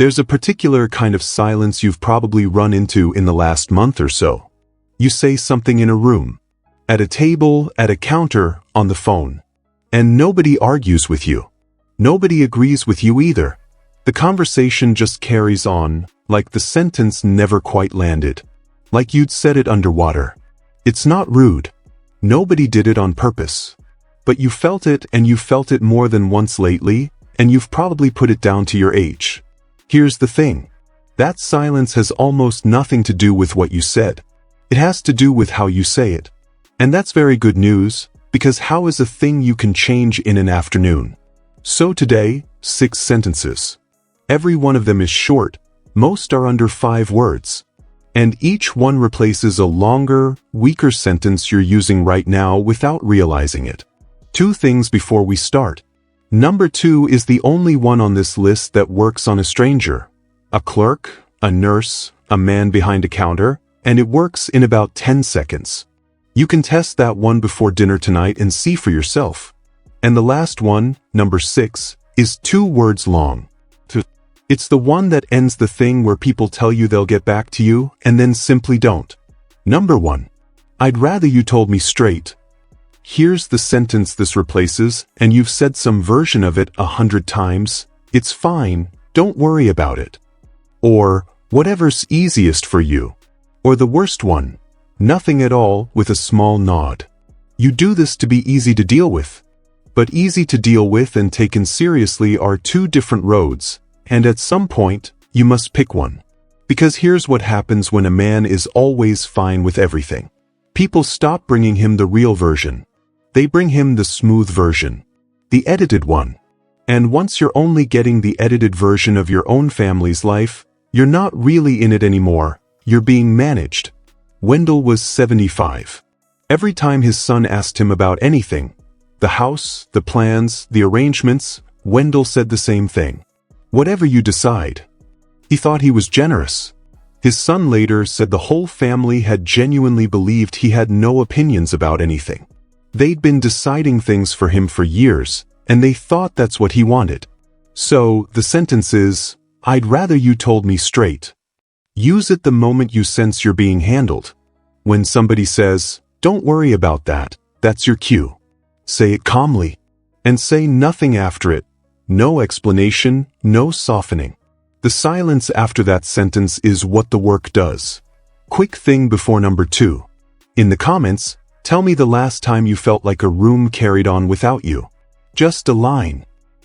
There's a particular kind of silence you've probably run into in the last month or so. You say something in a room, at a table, at a counter, on the phone, and nobody argues with you. Nobody agrees with you either. The conversation just carries on, like the sentence never quite landed, like you'd said it underwater. It's not rude. Nobody did it on purpose. But you felt it, and you felt it more than once lately, and you've probably put it down to your age. Here's the thing. That silence has almost nothing to do with what you said. It has to do with how you say it. And that's very good news, because how is a thing you can change in an afternoon? So today, 6 sentences. Every one of them is short. Most are under 5 words. And each one replaces a longer, weaker sentence you're using right now without realizing it. 2 things before we start. Number 2 is the only one on this list that works on a stranger. A clerk, a nurse, a man behind a counter, and it works in about 10 seconds. You can test that one before dinner tonight and see for yourself. And the last one, number 6, is 2 words long. It's the one that ends the thing where people tell you they'll get back to you and then simply don't. Number 1. I'd rather you told me straight. Here's the sentence this replaces, and you've said some version of it 100 times. It's fine, don't worry about it. Or, whatever's easiest for you. Or the worst one, nothing at all, with a small nod. You do this to be easy to deal with. But easy to deal with and taken seriously are 2 different roads, and at some point, you must pick one. Because here's what happens when a man is always fine with everything. People stop bringing him the real version. They bring him the smooth version, the edited one. And once you're only getting the edited version of your own family's life, you're not really in it anymore, you're being managed. Wendell was 75. Every time his son asked him about anything, the house, the plans, the arrangements, Wendell said the same thing. Whatever you decide. He thought he was generous. His son later said the whole family had genuinely believed he had no opinions about anything. They'd been deciding things for him for years, and they thought that's what he wanted. So, the sentence is, I'd rather you told me straight. Use it the moment you sense you're being handled. When somebody says, don't worry about that, that's your cue. Say it calmly. And say nothing after it. No explanation, no softening. The silence after that sentence is what the work does. Quick thing before number 2. In the comments, tell me the last time you felt like a room carried on without you. Just a line.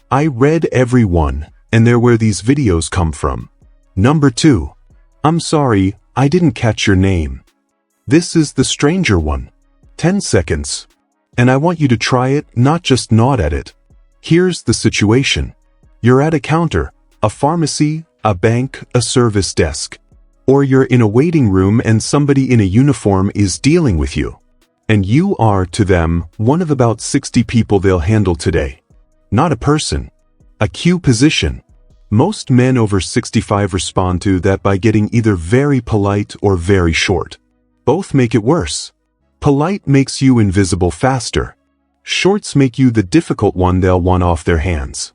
I read every one, and they're where these videos come from. Number 2. I'm sorry, I didn't catch your name. This is the stranger one. 10 seconds. And I want you to try it, not just nod at it. Here's the situation. You're at a counter, a pharmacy, a bank, a service desk. Or you're in a waiting room and somebody in a uniform is dealing with you. And you are, to them, one of about 60 people they'll handle today. Not a person. A queue position. Most men over 65 respond to that by getting either very polite or very short. Both make it worse. Polite makes you invisible faster. Shorts make you the difficult one they'll want off their hands.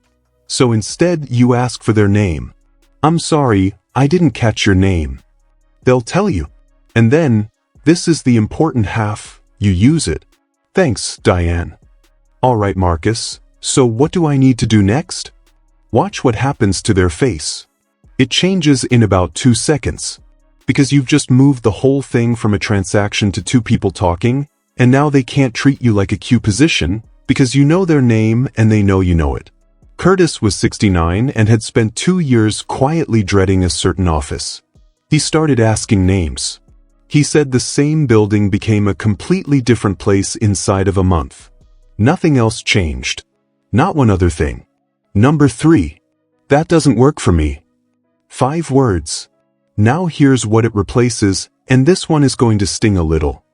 So instead, you ask for their name. I'm sorry, I didn't catch your name. They'll tell you. And then, this is the important half, you use it. Thanks, Diane. All right, Marcus, so what do I need to do next? Watch what happens to their face. It changes in about 2 seconds. Because you've just moved the whole thing from a transaction to 2 people talking, and now they can't treat you like a queue position, because you know their name and they know you know it. Curtis was 69 and had spent 2 years quietly dreading a certain office. He started asking names. He said the same building became a completely different place inside of a month. Nothing else changed. Not one other thing. Number 3. That doesn't work for me. 5 words. Now here's what it replaces, and this one is going to sting a little.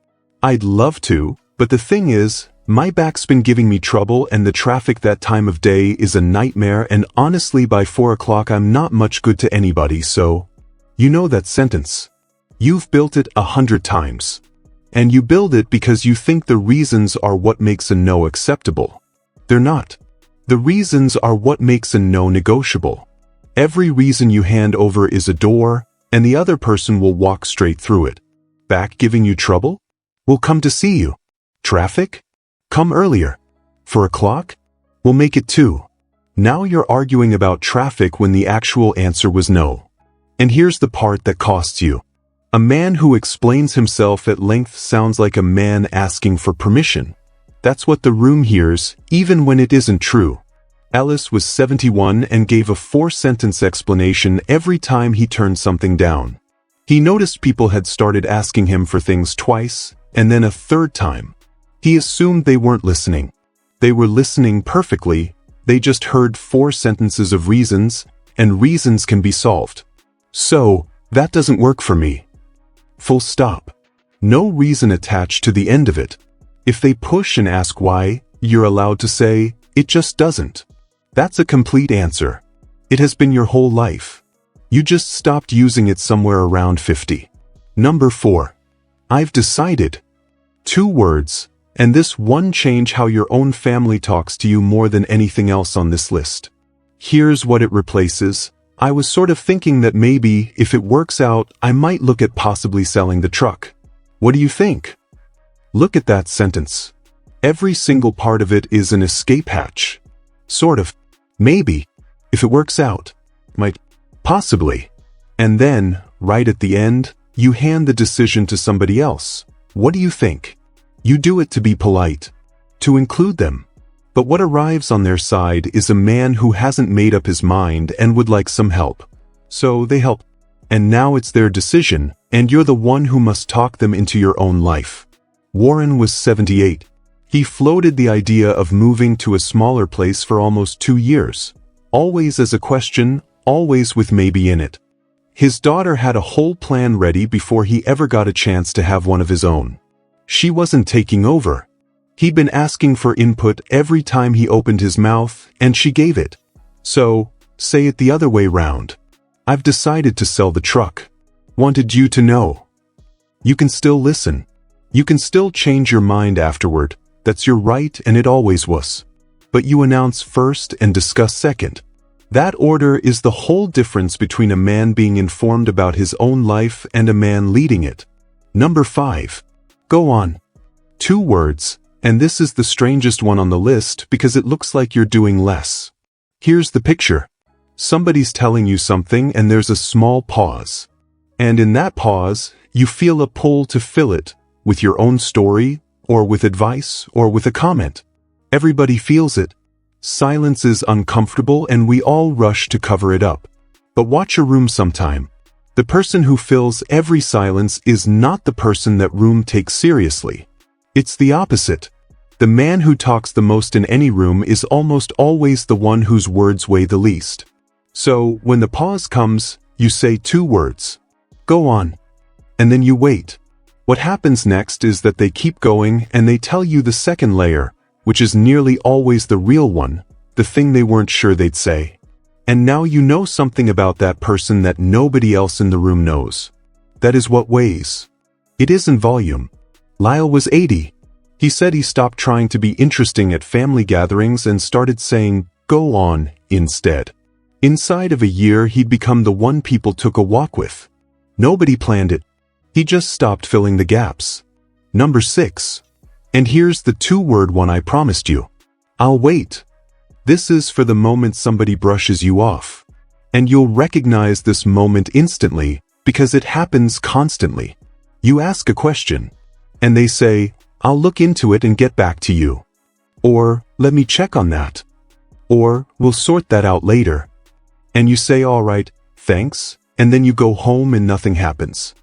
I'd love to, but the thing is, my back's been giving me trouble and the traffic that time of day is a nightmare, and honestly by 4 o'clock I'm not much good to anybody, so... You know that sentence. You've built it 100 times. And you build it because you think the reasons are what makes a no acceptable. They're not. The reasons are what makes a no negotiable. Every reason you hand over is a door, and the other person will walk straight through it. Back giving you trouble? We'll come to see you. Traffic? Come earlier. For a clock? We'll make it 2. Now you're arguing about traffic when the actual answer was no. And here's the part that costs you. A man who explains himself at length sounds like a man asking for permission. That's what the room hears, even when it isn't true. Ellis was 71 and gave a 4-sentence explanation every time he turned something down. He noticed people had started asking him for things twice, and then a 3rd time. He assumed they weren't listening. They were listening perfectly, they just heard 4 sentences of reasons, and reasons can be solved. So, that doesn't work for me. Full stop. No reason attached to the end of it. If they push and ask why, you're allowed to say, it just doesn't. That's a complete answer. It has been your whole life. You just stopped using it somewhere around 50. Number 4. I've decided. 2 words, and this one change how your own family talks to you more than anything else on this list. Here's what it replaces. I was sort of thinking that maybe, if it works out, I might look at possibly selling the truck. What do you think? Look at that sentence. Every single part of it is an escape hatch. Sort of. Maybe. If it works out. Might. Possibly. And then, right at the end, you hand the decision to somebody else. What do you think? You do it to be polite. To include them. But what arrives on their side is a man who hasn't made up his mind and would like some help. So they help. And now it's their decision, and you're the one who must talk them into your own life. Warren was 78. He floated the idea of moving to a smaller place for almost 2 years. Always as a question, always with maybe in it. His daughter had a whole plan ready before he ever got a chance to have one of his own. She wasn't taking over. He'd been asking for input every time he opened his mouth, and she gave it. So, say it the other way round. I've decided to sell the truck. Wanted you to know. You can still listen. You can still change your mind afterward. That's your right, and it always was. But you announce first and discuss second. That order is the whole difference between a man being informed about his own life and a man leading it. Number 5. Go on. 2 words. And this is the strangest one on the list because it looks like you're doing less. Here's the picture. Somebody's telling you something and there's a small pause. And in that pause, you feel a pull to fill it with your own story, or with advice, or with a comment. Everybody feels it. Silence is uncomfortable and we all rush to cover it up. But watch a room sometime. The person who fills every silence is not the person that room takes seriously. It's the opposite. The man who talks the most in any room is almost always the one whose words weigh the least. So, when the pause comes, you say 2 words. Go on. And then you wait. What happens next is that they keep going and they tell you the second layer, which is nearly always the real one, the thing they weren't sure they'd say. And now you know something about that person that nobody else in the room knows. That is what weighs. It isn't volume. Lyle was 80. He said he stopped trying to be interesting at family gatherings and started saying, go on, instead. Inside of a year he'd become the one people took a walk with. Nobody planned it. He just stopped filling the gaps. Number 6. And here's the 2-word one I promised you. I'll wait. This is for the moment somebody brushes you off. And you'll recognize this moment instantly because it happens constantly. You ask a question, and they say, I'll look into it and get back to you. Or, let me check on that. Or, we'll sort that out later. And you say, all right, thanks, and then you go home and nothing happens.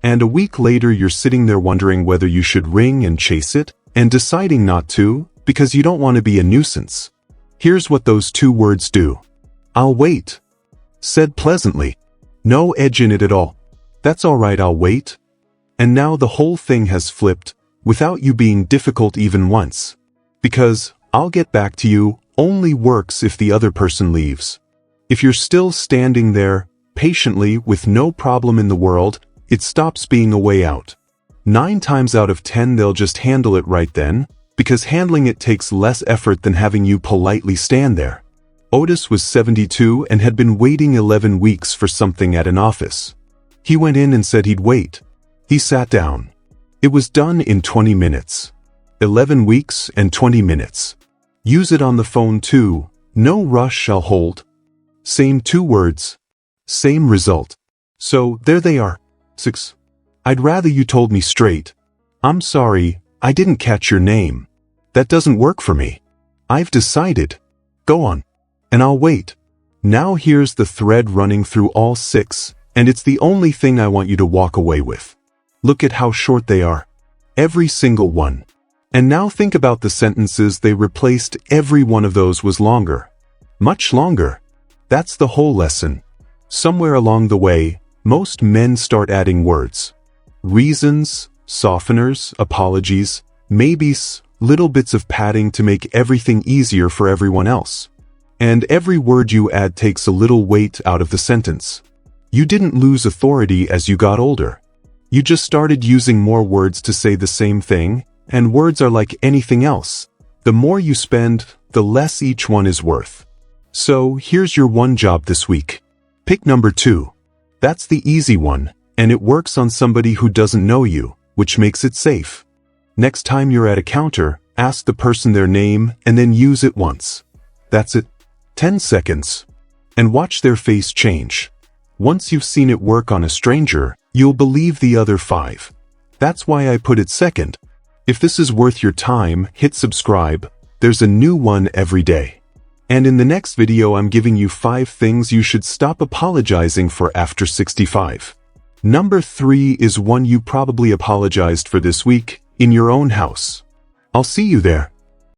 And a week later you're sitting there wondering whether you should ring and chase it, and deciding not to, because you don't want to be a nuisance. Here's what those 2 words do. I'll wait. Said pleasantly. No edge in it at all. That's all right, I'll wait. And now the whole thing has flipped, without you being difficult even once. Because, I'll get back to you, only works if the other person leaves. If you're still standing there, patiently, with no problem in the world, it stops being a way out. 9 times out of 10 they'll just handle it right then, because handling it takes less effort than having you politely stand there. Otis was 72 and had been waiting 11 weeks for something at an office. He went in and said he'd wait. He sat down. It was done in 20 minutes. 11 weeks and 20 minutes. Use it on the phone too. No rush shall hold. Same 2 words. Same result. So, there they are. 6. I'd rather you told me straight. I'm sorry, I didn't catch your name. That doesn't work for me. I've decided. Go on. And I'll wait. Now here's the thread running through all 6, and it's the only thing I want you to walk away with. Look at how short they are. Every single one. And now think about the sentences they replaced. Every one of those was longer. Much longer. That's the whole lesson. Somewhere along the way, most men start adding words. Reasons, softeners, apologies, maybes, little bits of padding to make everything easier for everyone else. And every word you add takes a little weight out of the sentence. You didn't lose authority as you got older. You just started using more words to say the same thing, and words are like anything else. The more you spend, the less each one is worth. So, here's your one job this week. Pick number 2. That's the easy one, and it works on somebody who doesn't know you, which makes it safe. Next time you're at a counter, ask the person their name and then use it once. That's it. 10 seconds. And watch their face change. Once you've seen it work on a stranger, you'll believe the other 5. That's why I put it second. If this is worth your time, hit subscribe. There's a new one every day. And in the next video I'm giving you 5 things you should stop apologizing for after 65. Number 3 is one you probably apologized for this week, in your own house. I'll see you there.